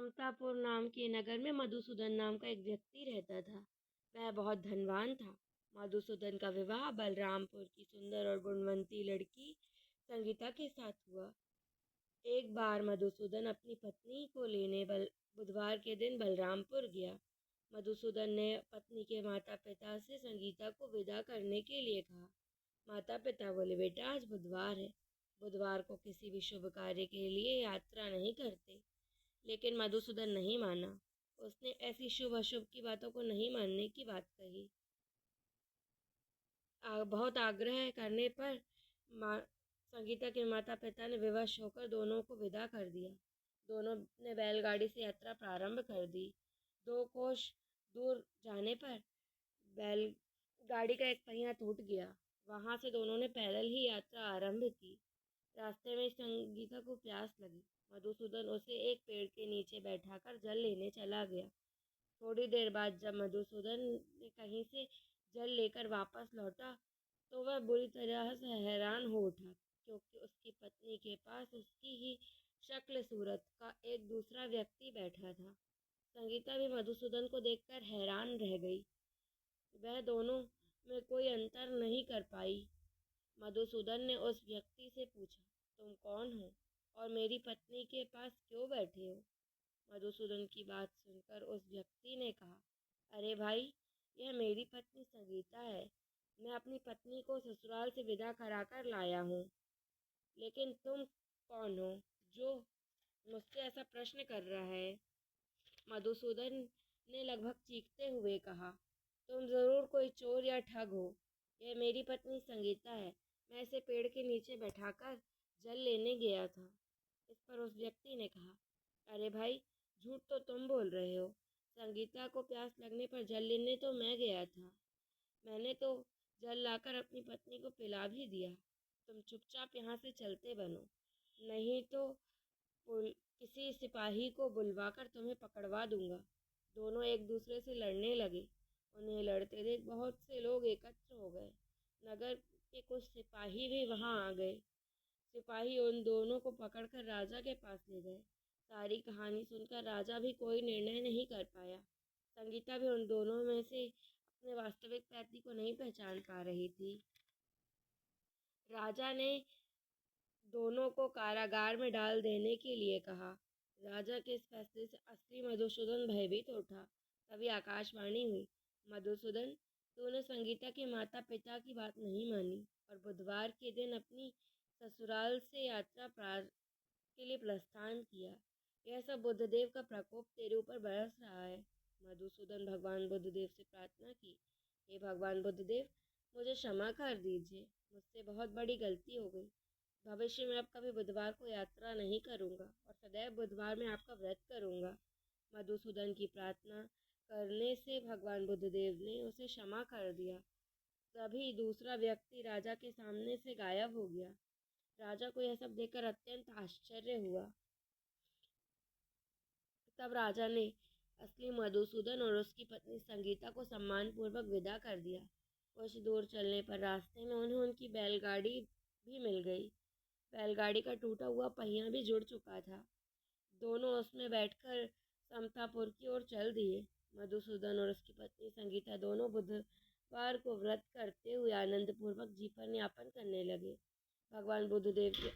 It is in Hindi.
समतापुर नाम के नगर में मधुसूदन नाम का एक व्यक्ति रहता था। वह बहुत धनवान था। मधुसूदन का विवाह बलरामपुर की सुंदर और गुणवंती लड़की संगीता के साथ हुआ। एक बार मधुसूदन अपनी पत्नी को लेने बुधवार के दिन बलरामपुर गया। मधुसूदन ने पत्नी के माता पिता से संगीता को विदा करने के लिए कहा। माता पिता बोले, बेटा आज बुधवार है, बुधवार को किसी भी शुभ कार्य के लिए यात्रा नहीं करते। लेकिन मधुसूदन नहीं माना। उसने ऐसी शुभ अशुभ की बातों को नहीं मानने की बात कही। बहुत आग्रह करने पर संगीता के माता पिता ने विवश होकर दोनों को विदा कर दिया। दोनों ने बैलगाड़ी से यात्रा प्रारंभ कर दी। 2 कोस दूर जाने पर बैलगाड़ी का एक पहिया टूट गया। वहां से दोनों ने पैदल ही यात्रा आरंभ की। रास्ते में संगीता को प्यास लगी। मधुसूदन उसे एक पेड़ के नीचे बैठाकर जल लेने चला गया। थोड़ी देर बाद जब मधुसूदन ने कहीं से जल लेकर वापस लौटा तो वह बुरी तरह से हैरान हो उठा, क्योंकि उसकी पत्नी के पास उसकी ही शक्ल सूरत का एक दूसरा व्यक्ति बैठा था। संगीता भी मधुसूदन को देखकर हैरान रह गई। वह दोनों में कोई अंतर नहीं कर पाई। मधुसूदन ने उस व्यक्ति से पूछा, तुम कौन हो और मेरी पत्नी के पास क्यों बैठे हो? मधुसूदन की बात सुनकर उस व्यक्ति ने कहा, अरे भाई, यह मेरी पत्नी संगीता है। मैं अपनी पत्नी को ससुराल से विदा कराकर लाया हूँ। लेकिन तुम कौन हो जो मुझसे ऐसा प्रश्न कर रहा है? मधुसूदन ने लगभग चीखते हुए कहा, तुम जरूर कोई चोर या ठग हो। यह मेरी पत्नी संगीता है। मैं इसे पेड़ के नीचे बैठाकर जल लेने गया था। इस पर उस व्यक्ति ने कहा, अरे भाई, झूठ तो तुम बोल रहे हो। संगीता को प्यास लगने पर जल लेने तो मैं गया था। मैंने तो जल लाकर अपनी पत्नी को पिला भी दिया। तुम चुपचाप यहाँ से चलते बनो, नहीं तो किसी सिपाही को बुलवाकर तुम्हें पकड़वा दूंगा। दोनों एक दूसरे से लड़ने लगे। उन्हें लड़ते देख बहुत से लोग एकत्र हो गए। नगर के कुछ सिपाही भी वहां आ गए। सिपाही उन दोनों को पकड़कर राजा के पास ले गए। सारी कहानी सुनकर राजा भी कोई निर्णय नहीं कर पाया। संगीता भी उन दोनों में से अपने वास्तविक पति को नहीं पहचान पा रही थी। राजा ने दोनों को कारागार में डाल देने के लिए कहा। राजा के इस फैसले से असली मधुसूदन भयभीत उठा। तभी आकाशवाणी हुई, मधुसूदन, तूने संगीता के माता पिता की बात नहीं मानी और बुधवार के दिन अपनी ससुराल से यात्रा के लिए प्रस्थान किया। यह सब बुद्धदेव का प्रकोप तेरे ऊपर बरस रहा है। मधुसूदन भगवान बुद्धदेव से प्रार्थना की, हे भगवान बुद्धदेव, मुझे क्षमा कर दीजिए। मुझसे बहुत बड़ी गलती हो गई। भविष्य में अब कभी बुधवार को यात्रा नहीं करूंगा और सदैव बुधवार में आपका व्रत करूंगा। मधुसूदन की प्रार्थना करने से भगवान बुद्धदेव ने उसे क्षमा कर दिया। तभी दूसरा व्यक्ति राजा के सामने से गायब हो गया। राजा को यह सब देखकर अत्यंत आश्चर्य हुआ। तब राजा ने असली मधुसूदन और उसकी पत्नी संगीता को सम्मानपूर्वक विदा कर दिया। कुछ दूर चलने पर रास्ते में उन्हें उनकी बैलगाड़ी भी मिल गई। बैलगाड़ी का टूटा हुआ पहिया भी जुड़ चुका था। दोनों उसमें बैठकर समतापुर की ओर चल दिए। मधुसूदन और उसकी पत्नी संगीता दोनों बुधवार को व्रत करते हुए आनंदपूर्वक जीवन यापन करने लगे। भगवान बुद्धदेव के